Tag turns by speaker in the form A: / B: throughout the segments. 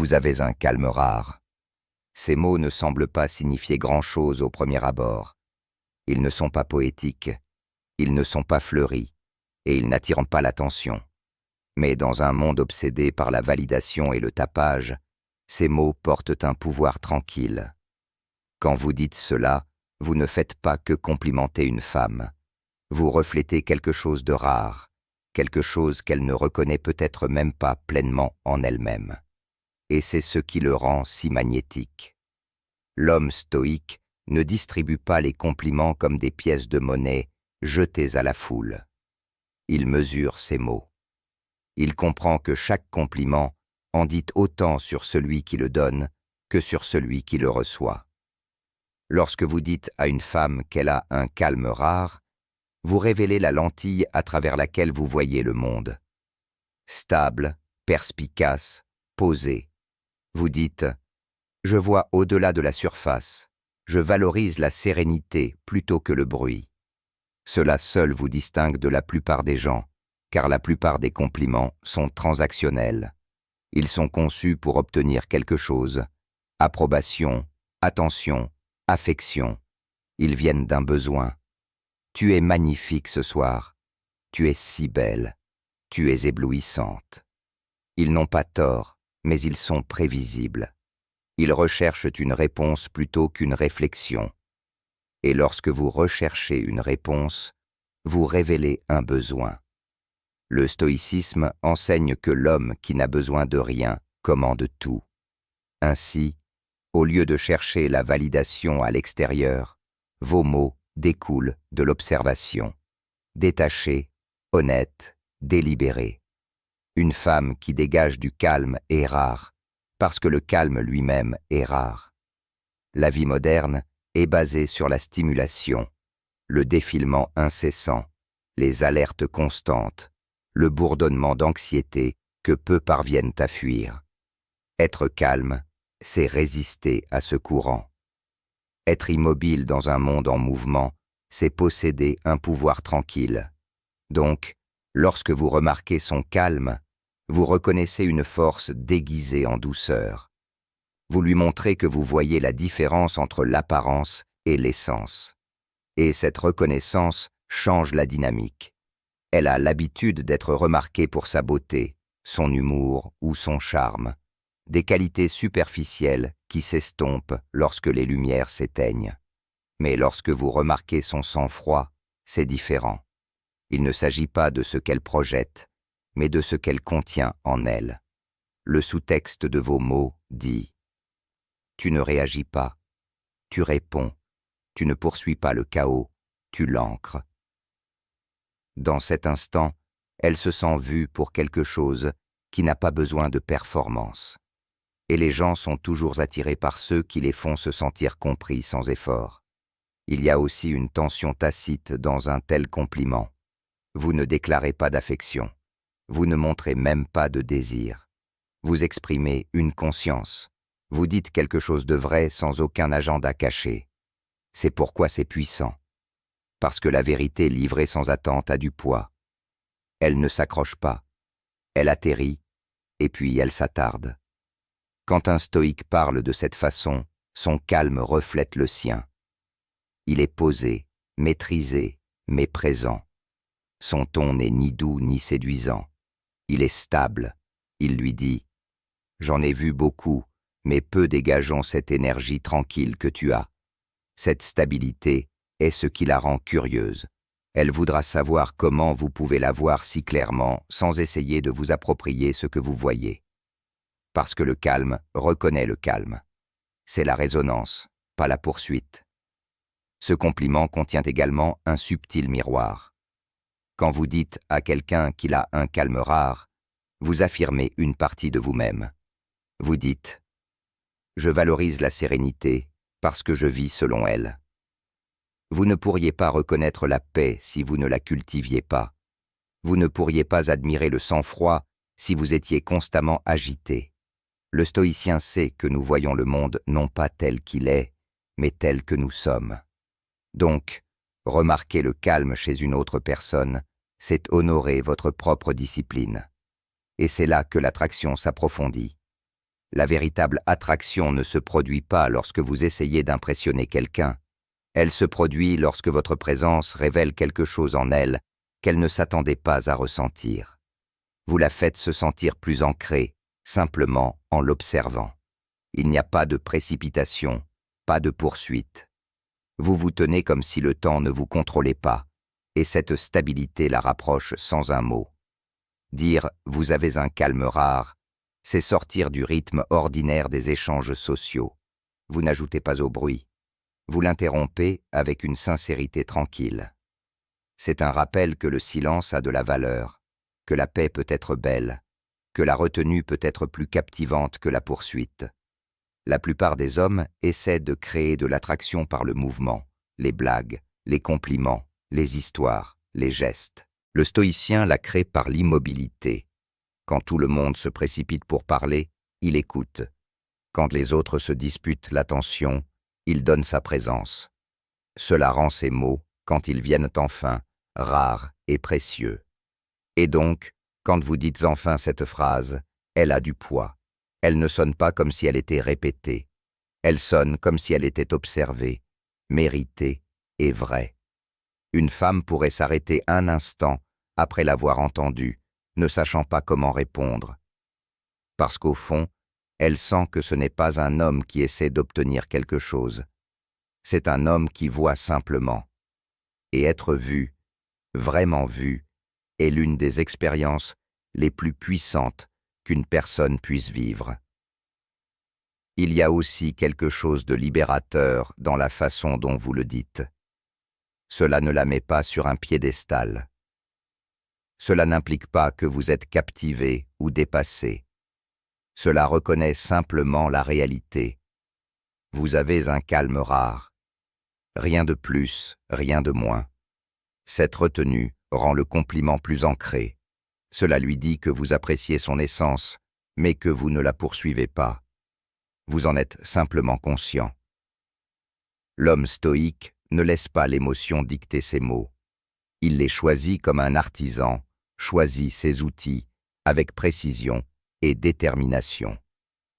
A: Vous avez un calme rare. Ces mots ne semblent pas signifier grand-chose au premier abord. Ils ne sont pas poétiques, ils ne sont pas fleuris, et ils n'attirent pas l'attention. Mais dans un monde obsédé par la validation et le tapage, ces mots portent un pouvoir tranquille. Quand vous dites cela, vous ne faites pas que complimenter une femme. Vous reflétez quelque chose de rare, quelque chose qu'elle ne reconnaît peut-être même pas pleinement en elle-même. Et c'est ce qui le rend si magnétique. L'homme stoïque ne distribue pas les compliments comme des pièces de monnaie jetées à la foule. Il mesure ses mots. Il comprend que chaque compliment en dit autant sur celui qui le donne que sur celui qui le reçoit. Lorsque vous dites à une femme qu'elle a un calme rare, vous révélez la lentille à travers laquelle vous voyez le monde. Stable, perspicace, posée. Vous dites « Je vois au-delà de la surface, je valorise la sérénité plutôt que le bruit ». Cela seul vous distingue de la plupart des gens, car la plupart des compliments sont transactionnels. Ils sont conçus pour obtenir quelque chose, approbation, attention, affection. Ils viennent d'un besoin. Tu es magnifique ce soir. Tu es si belle. Tu es éblouissante. Ils n'ont pas tort, mais ils sont prévisibles. Ils recherchent une réponse plutôt qu'une réflexion. Et lorsque vous recherchez une réponse, vous révélez un besoin. Le stoïcisme enseigne que l'homme qui n'a besoin de rien commande tout. Ainsi, au lieu de chercher la validation à l'extérieur, vos mots découlent de l'observation. Détachés, honnêtes, délibérés. Une femme qui dégage du calme est rare, parce que le calme lui-même est rare. La vie moderne est basée sur la stimulation, le défilement incessant, les alertes constantes, le bourdonnement d'anxiété que peu parviennent à fuir. Être calme, c'est résister à ce courant. Être immobile dans un monde en mouvement, c'est posséder un pouvoir tranquille. Donc, lorsque vous remarquez son calme, vous reconnaissez une force déguisée en douceur. Vous lui montrez que vous voyez la différence entre l'apparence et l'essence. Et cette reconnaissance change la dynamique. Elle a l'habitude d'être remarquée pour sa beauté, son humour ou son charme, des qualités superficielles qui s'estompent lorsque les lumières s'éteignent. Mais lorsque vous remarquez son sang-froid, c'est différent. Il ne s'agit pas de ce qu'elle projette, mais de ce qu'elle contient en elle. Le sous-texte de vos mots dit « Tu ne réagis pas, tu réponds, tu ne poursuis pas le chaos, tu l'ancres. » Dans cet instant, elle se sent vue pour quelque chose qui n'a pas besoin de performance. Et les gens sont toujours attirés par ceux qui les font se sentir compris sans effort. Il y a aussi une tension tacite dans un tel compliment. Vous ne déclarez pas d'affection. Vous ne montrez même pas de désir. Vous exprimez une conscience. Vous dites quelque chose de vrai sans aucun agenda caché. C'est pourquoi c'est puissant. Parce que la vérité livrée sans attente a du poids. Elle ne s'accroche pas. Elle atterrit, et puis elle s'attarde. Quand un stoïque parle de cette façon, son calme reflète le sien. Il est posé, maîtrisé, mais présent. Son ton n'est ni doux ni séduisant. Il est stable. Il lui dit « J'en ai vu beaucoup, mais peu dégageant cette énergie tranquille que tu as. Cette stabilité est ce qui la rend curieuse. Elle voudra savoir comment vous pouvez la voir si clairement sans essayer de vous approprier ce que vous voyez. Parce que le calme reconnaît le calme. C'est la résonance, pas la poursuite. Ce compliment contient également un subtil miroir. Quand vous dites à quelqu'un qu'il a un calme rare, vous affirmez une partie de vous-même. Vous dites « Je valorise la sérénité parce que je vis selon elle. » Vous ne pourriez pas reconnaître la paix si vous ne la cultiviez pas. Vous ne pourriez pas admirer le sang-froid si vous étiez constamment agité. Le stoïcien sait que nous voyons le monde non pas tel qu'il est, mais tel que nous sommes. Donc, remarquer le calme chez une autre personne, c'est honorer votre propre discipline. Et c'est là que l'attraction s'approfondit. La véritable attraction ne se produit pas lorsque vous essayez d'impressionner quelqu'un. Elle se produit lorsque votre présence révèle quelque chose en elle qu'elle ne s'attendait pas à ressentir. Vous la faites se sentir plus ancrée, simplement en l'observant. Il n'y a pas de précipitation, pas de poursuite. Vous vous tenez comme si le temps ne vous contrôlait pas, et cette stabilité la rapproche sans un mot. Dire « vous avez un calme rare », c'est sortir du rythme ordinaire des échanges sociaux. Vous n'ajoutez pas au bruit. Vous l'interrompez avec une sincérité tranquille. C'est un rappel que le silence a de la valeur, que la paix peut être belle, que la retenue peut être plus captivante que la poursuite. La plupart des hommes essaient de créer de l'attraction par le mouvement, les blagues, les compliments, les histoires, les gestes. Le stoïcien la crée par l'immobilité. Quand tout le monde se précipite pour parler, il écoute. Quand les autres se disputent l'attention, il donne sa présence. Cela rend ces mots, quand ils viennent enfin, rares et précieux. Et donc, quand vous dites enfin cette phrase, elle a du poids. Elle ne sonne pas comme si elle était répétée. Elle sonne comme si elle était observée, méritée et vraie. Une femme pourrait s'arrêter un instant après l'avoir entendue, ne sachant pas comment répondre. Parce qu'au fond, elle sent que ce n'est pas un homme qui essaie d'obtenir quelque chose. C'est un homme qui voit simplement. Et être vu, vraiment vu, est l'une des expériences les plus puissantes qu'une personne puisse vivre. Il y a aussi quelque chose de libérateur dans la façon dont vous le dites. Cela ne la met pas sur un piédestal. Cela n'implique pas que vous êtes captivé ou dépassé. Cela reconnaît simplement la réalité. Vous avez un calme rare. Rien de plus, rien de moins. Cette retenue rend le compliment plus ancré. Cela lui dit que vous appréciez son essence, mais que vous ne la poursuivez pas. Vous en êtes simplement conscient. L'homme stoïque ne laisse pas l'émotion dicter ses mots. Il les choisit comme un artisan, choisit ses outils avec précision et détermination.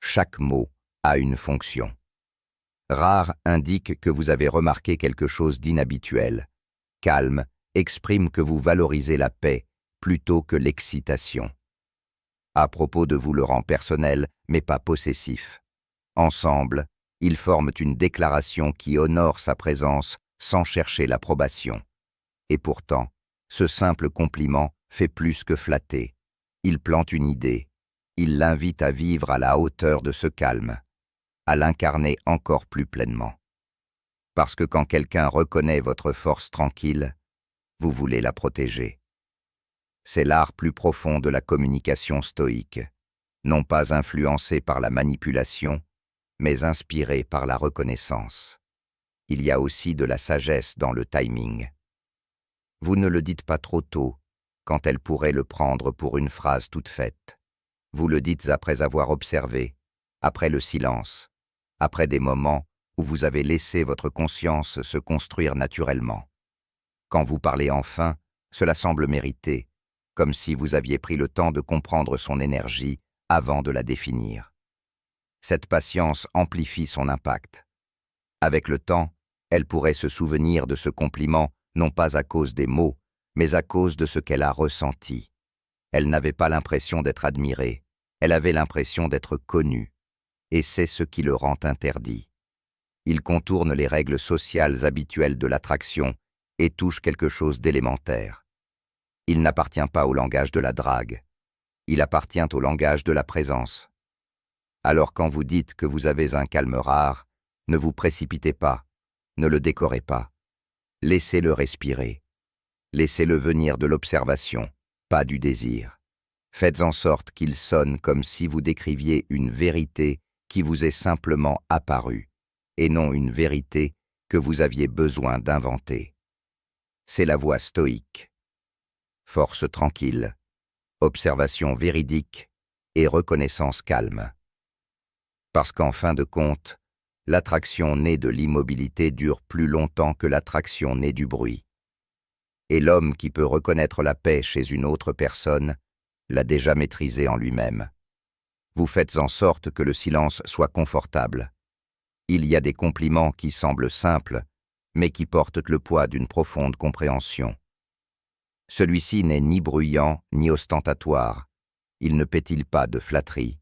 A: Chaque mot a une fonction. Rare indique que vous avez remarqué quelque chose d'inhabituel. Calme exprime que vous valorisez la paix plutôt que l'excitation. À propos de vous le rend personnel, mais pas possessif. Ensemble, ils forment une déclaration qui honore sa présence sans chercher l'approbation. Et pourtant, ce simple compliment fait plus que flatter. Il plante une idée. Il l'invite à vivre à la hauteur de ce calme, à l'incarner encore plus pleinement. Parce que quand quelqu'un reconnaît votre force tranquille, vous voulez la protéger. C'est l'art plus profond de la communication stoïque, non pas influencé par la manipulation, mais inspiré par la reconnaissance. Il y a aussi de la sagesse dans le timing. Vous ne le dites pas trop tôt, quand elle pourrait le prendre pour une phrase toute faite. Vous le dites après avoir observé, après le silence, après des moments où vous avez laissé votre conscience se construire naturellement. Quand vous parlez enfin, cela semble mérité, comme si vous aviez pris le temps de comprendre son énergie avant de la définir. Cette patience amplifie son impact. Avec le temps, elle pourrait se souvenir de ce compliment non pas à cause des mots, mais à cause de ce qu'elle a ressenti. Elle n'avait pas l'impression d'être admirée, elle avait l'impression d'être connue, et c'est ce qui le rend interdit. Il contourne les règles sociales habituelles de l'attraction et touche quelque chose d'élémentaire. Il n'appartient pas au langage de la drague, il appartient au langage de la présence. Alors quand vous dites que vous avez un calme rare, ne vous précipitez pas, ne le décorez pas. Laissez-le respirer. Laissez-le venir de l'observation, pas du désir. Faites en sorte qu'il sonne comme si vous décriviez une vérité qui vous est simplement apparue, et non une vérité que vous aviez besoin d'inventer. C'est la voie stoïque. Force tranquille, observation véridique et reconnaissance calme. Parce qu'en fin de compte, l'attraction née de l'immobilité dure plus longtemps que l'attraction née du bruit. Et l'homme qui peut reconnaître la paix chez une autre personne l'a déjà maîtrisée en lui-même. Vous faites en sorte que le silence soit confortable. Il y a des compliments qui semblent simples, mais qui portent le poids d'une profonde compréhension. Celui-ci n'est ni bruyant ni ostentatoire. Il ne pétille pas de flatterie.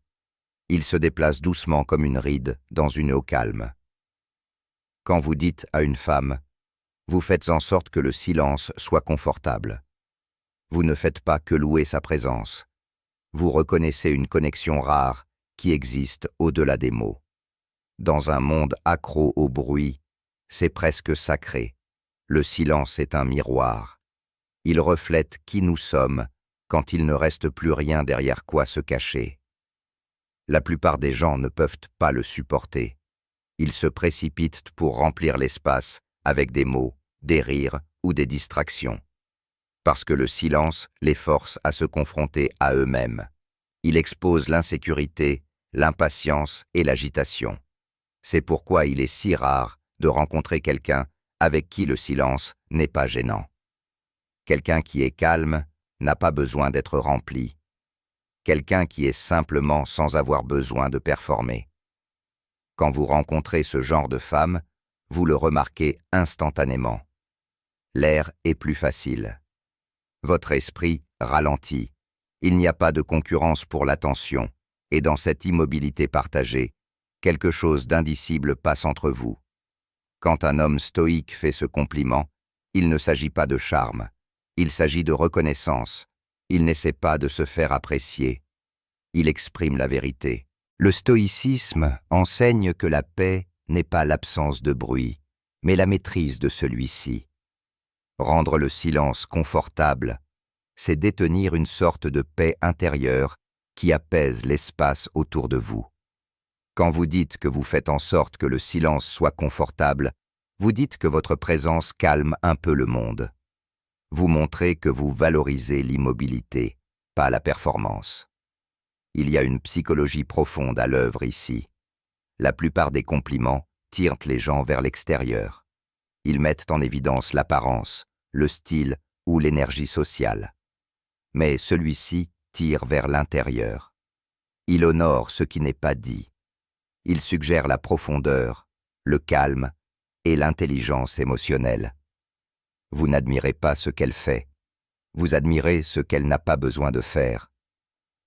A: Il se déplace doucement comme une ride dans une eau calme. Quand vous dites à une femme, vous faites en sorte que le silence soit confortable. Vous ne faites pas que louer sa présence. Vous reconnaissez une connexion rare qui existe au-delà des mots. Dans un monde accro au bruit, c'est presque sacré. Le silence est un miroir. Il reflète qui nous sommes quand il ne reste plus rien derrière quoi se cacher. La plupart des gens ne peuvent pas le supporter. Ils se précipitent pour remplir l'espace avec des mots, des rires ou des distractions. Parce que le silence les force à se confronter à eux-mêmes. Il expose l'insécurité, l'impatience et l'agitation. C'est pourquoi il est si rare de rencontrer quelqu'un avec qui le silence n'est pas gênant. Quelqu'un qui est calme n'a pas besoin d'être rempli. Quelqu'un qui est simplement sans avoir besoin de performer. Quand vous rencontrez ce genre de femme, vous le remarquez instantanément. L'air est plus facile. Votre esprit ralentit. Il n'y a pas de concurrence pour l'attention, et dans cette immobilité partagée, quelque chose d'indicible passe entre vous. Quand un homme stoïque fait ce compliment, il ne s'agit pas de charme, il s'agit de reconnaissance. Il n'essaie pas de se faire apprécier. Il exprime la vérité. Le stoïcisme enseigne que la paix n'est pas l'absence de bruit, mais la maîtrise de celui-ci. Rendre le silence confortable, c'est détenir une sorte de paix intérieure qui apaise l'espace autour de vous. Quand vous dites que vous faites en sorte que le silence soit confortable, vous dites que votre présence calme un peu le monde. Vous montrez que vous valorisez l'immobilité, pas la performance. Il y a une psychologie profonde à l'œuvre ici. La plupart des compliments tirent les gens vers l'extérieur. Ils mettent en évidence l'apparence, le style ou l'énergie sociale. Mais celui-ci tire vers l'intérieur. Il honore ce qui n'est pas dit. Il suggère la profondeur, le calme et l'intelligence émotionnelle. Vous n'admirez pas ce qu'elle fait. Vous admirez ce qu'elle n'a pas besoin de faire.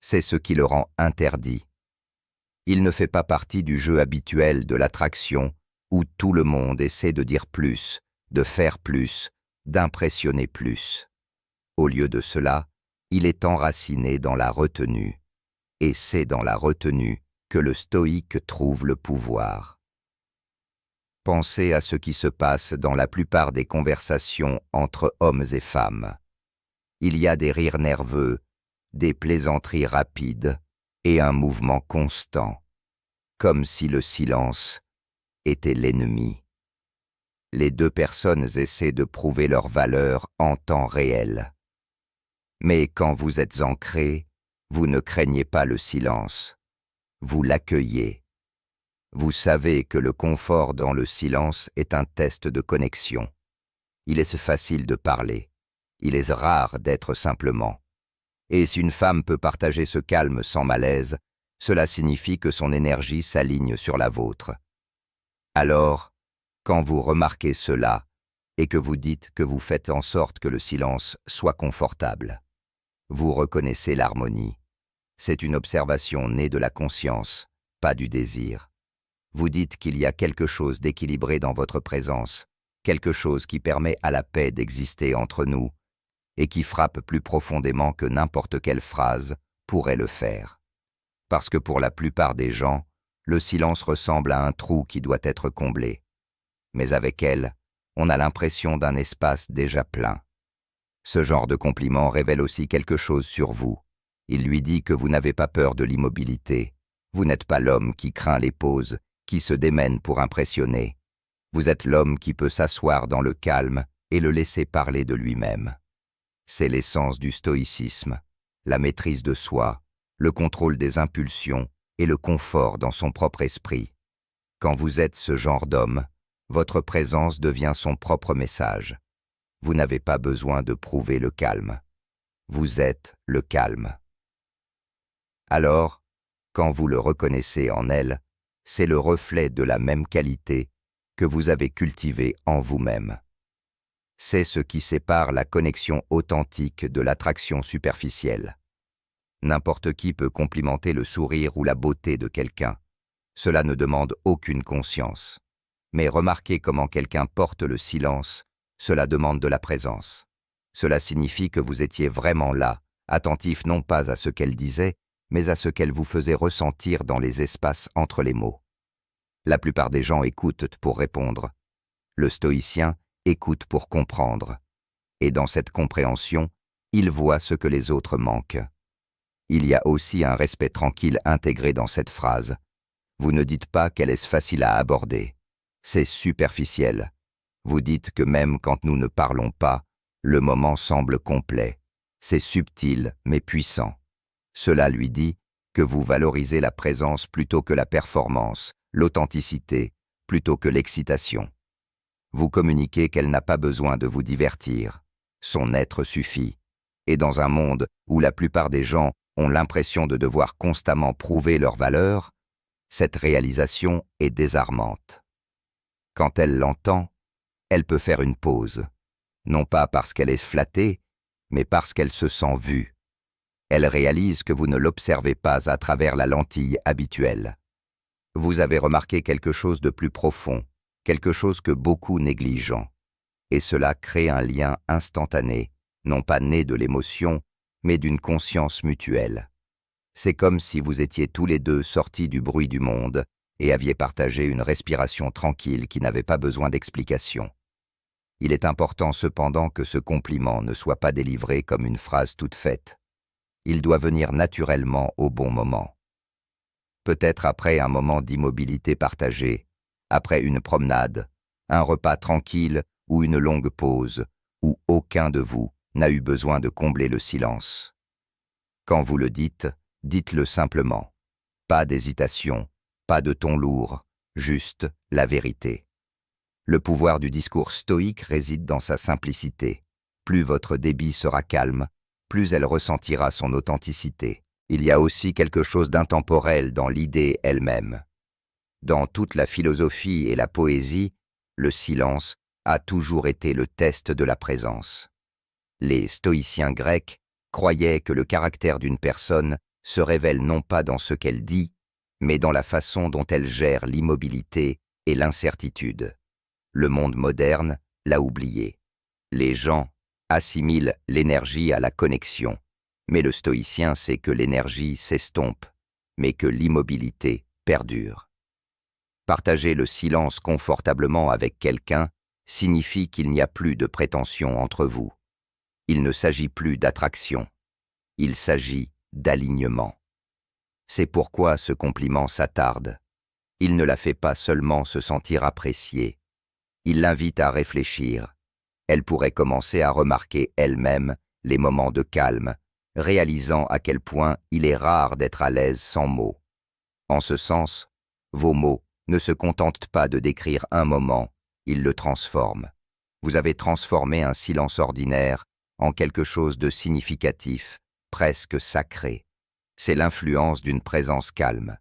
A: C'est ce qui le rend interdit. Il ne fait pas partie du jeu habituel de l'attraction où tout le monde essaie de dire plus, de faire plus, d'impressionner plus. Au lieu de cela, il est enraciné dans la retenue. Et c'est dans la retenue que le stoïque trouve le pouvoir. Pensez à ce qui se passe dans la plupart des conversations entre hommes et femmes. Il y a des rires nerveux, des plaisanteries rapides et un mouvement constant, comme si le silence était l'ennemi. Les deux personnes essaient de prouver leur valeur en temps réel. Mais quand vous êtes ancré, vous ne craignez pas le silence, vous l'accueillez. Vous savez que le confort dans le silence est un test de connexion. Il est facile de parler, il est rare d'être simplement. Et si une femme peut partager ce calme sans malaise, cela signifie que son énergie s'aligne sur la vôtre. Alors, quand vous remarquez cela et que vous dites que vous faites en sorte que le silence soit confortable, vous reconnaissez l'harmonie. C'est une observation née de la conscience, pas du désir. Vous dites qu'il y a quelque chose d'équilibré dans votre présence, quelque chose qui permet à la paix d'exister entre nous et qui frappe plus profondément que n'importe quelle phrase pourrait le faire. Parce que pour la plupart des gens, le silence ressemble à un trou qui doit être comblé. Mais avec elle, on a l'impression d'un espace déjà plein. Ce genre de compliment révèle aussi quelque chose sur vous. Il lui dit que vous n'avez pas peur de l'immobilité. Vous n'êtes pas l'homme qui craint les pauses, qui se démène pour impressionner. Vous êtes l'homme qui peut s'asseoir dans le calme et le laisser parler de lui-même. C'est l'essence du stoïcisme, la maîtrise de soi, le contrôle des impulsions et le confort dans son propre esprit. Quand vous êtes ce genre d'homme, votre présence devient son propre message. Vous n'avez pas besoin de prouver le calme. Vous êtes le calme. Alors, Quand vous le reconnaissez en elle, c'est le reflet de la même qualité que vous avez cultivée en vous-même. C'est ce qui sépare la connexion authentique de l'attraction superficielle. N'importe qui peut complimenter le sourire ou la beauté de quelqu'un. Cela ne demande aucune conscience. Mais remarquez comment quelqu'un porte le silence, cela demande de la présence. Cela signifie que vous étiez vraiment là, attentif non pas à ce qu'elle disait, mais à ce qu'elle vous faisait ressentir dans les espaces entre les mots. La plupart des gens écoutent pour répondre. Le stoïcien écoute pour comprendre. Et dans cette compréhension, il voit ce que les autres manquent. Il y a aussi un respect tranquille intégré dans cette phrase. Vous ne dites pas qu'elle est facile à aborder. C'est superficiel. Vous dites que même quand nous ne parlons pas, le moment semble complet. C'est subtil mais puissant. Cela lui dit que vous valorisez la présence plutôt que la performance, l'authenticité plutôt que l'excitation. Vous communiquez qu'elle n'a pas besoin de vous divertir. Son être suffit. Et dans un monde où la plupart des gens ont l'impression de devoir constamment prouver leur valeur, cette réalisation est désarmante. Quand elle l'entend, elle peut faire une pause, non pas parce qu'elle est flattée, mais parce qu'elle se sent vue. Elle réalise que vous ne l'observez pas à travers la lentille habituelle. Vous avez remarqué quelque chose de plus profond, quelque chose que beaucoup négligent. Et cela crée un lien instantané, non pas né de l'émotion, mais d'une conscience mutuelle. C'est comme si vous étiez tous les deux sortis du bruit du monde et aviez partagé une respiration tranquille qui n'avait pas besoin d'explication. Il est important cependant que ce compliment ne soit pas délivré comme une phrase toute faite. Il doit venir naturellement au bon moment. Peut-être après un moment d'immobilité partagée, après une promenade, un repas tranquille ou une longue pause, où aucun de vous n'a eu besoin de combler le silence. Quand vous le dites, dites-le simplement. Pas d'hésitation, pas de ton lourd, juste la vérité. Le pouvoir du discours stoïque réside dans sa simplicité. Plus votre débit sera calme, plus elle ressentira son authenticité. Il y a aussi quelque chose d'intemporel dans l'idée elle-même. Dans toute la philosophie et la poésie, le silence a toujours été le test de la présence. Les stoïciens grecs croyaient que le caractère d'une personne se révèle non pas dans ce qu'elle dit, mais dans la façon dont elle gère l'immobilité et l'incertitude. Le monde moderne l'a oublié. Les gens assimilent l'énergie à la connexion, mais le stoïcien sait que l'énergie s'estompe, mais que l'immobilité perdure. Partager le silence confortablement avec quelqu'un signifie qu'il n'y a plus de prétention entre vous. Il ne s'agit plus d'attraction, il s'agit d'alignement. C'est pourquoi ce compliment s'attarde. Il ne la fait pas seulement se sentir appréciée, il l'invite à réfléchir. Elle pourrait commencer à remarquer elle-même les moments de calme, réalisant à quel point il est rare d'être à l'aise sans mots. En ce sens, vos mots ne se contentent pas de décrire un moment, ils le transforment. Vous avez transformé un silence ordinaire en quelque chose de significatif, presque sacré. C'est l'influence d'une présence calme.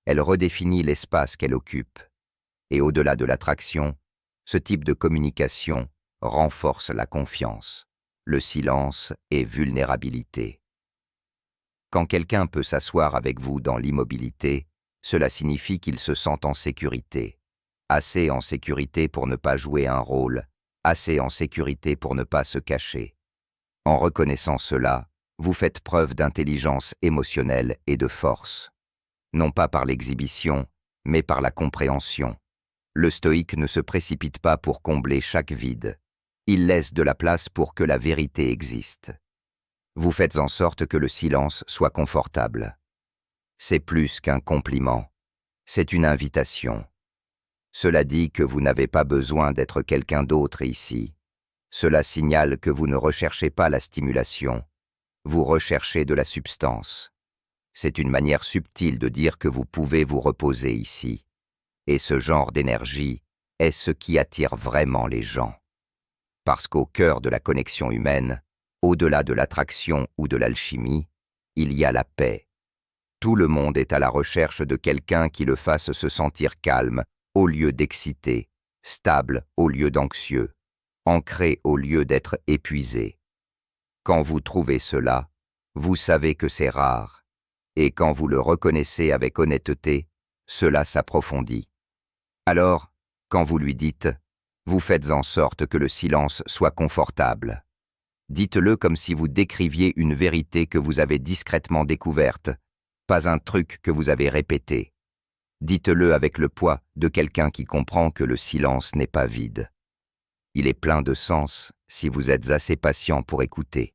A: Elle redéfinit l'espace qu'elle occupe. Et au-delà de l'attraction, ce type de communication renforce la confiance, le silence et vulnérabilité. Quand quelqu'un peut s'asseoir avec vous dans l'immobilité, cela signifie qu'il se sent en sécurité. Assez en sécurité pour ne pas jouer un rôle, assez en sécurité pour ne pas se cacher. En reconnaissant cela, vous faites preuve d'intelligence émotionnelle et de force. Non pas par l'exhibition, mais par la compréhension. Le stoïque ne se précipite pas pour combler chaque vide. Il laisse de la place pour que la vérité existe. Vous faites en sorte que le silence soit confortable. C'est plus qu'un compliment, c'est une invitation. Cela dit que vous n'avez pas besoin d'être quelqu'un d'autre ici. Cela signale que vous ne recherchez pas la stimulation, vous recherchez de la substance. C'est une manière subtile de dire que vous pouvez vous reposer ici. Et ce genre d'énergie est ce qui attire vraiment les gens. Parce qu'au cœur de la connexion humaine, au-delà de l'attraction ou de l'alchimie, il y a la paix. Tout le monde est à la recherche de quelqu'un qui le fasse se sentir calme au lieu d'excité, stable au lieu d'anxieux, ancré au lieu d'être épuisé. Quand vous trouvez cela, vous savez que c'est rare, et quand vous le reconnaissez avec honnêteté, cela s'approfondit. Alors, quand vous lui dites, vous faites en sorte que le silence soit confortable. Dites-le comme si vous décriviez une vérité que vous avez discrètement découverte, pas un truc que vous avez répété. Dites-le avec le poids de quelqu'un qui comprend que le silence n'est pas vide. Il est plein de sens si vous êtes assez patient pour écouter.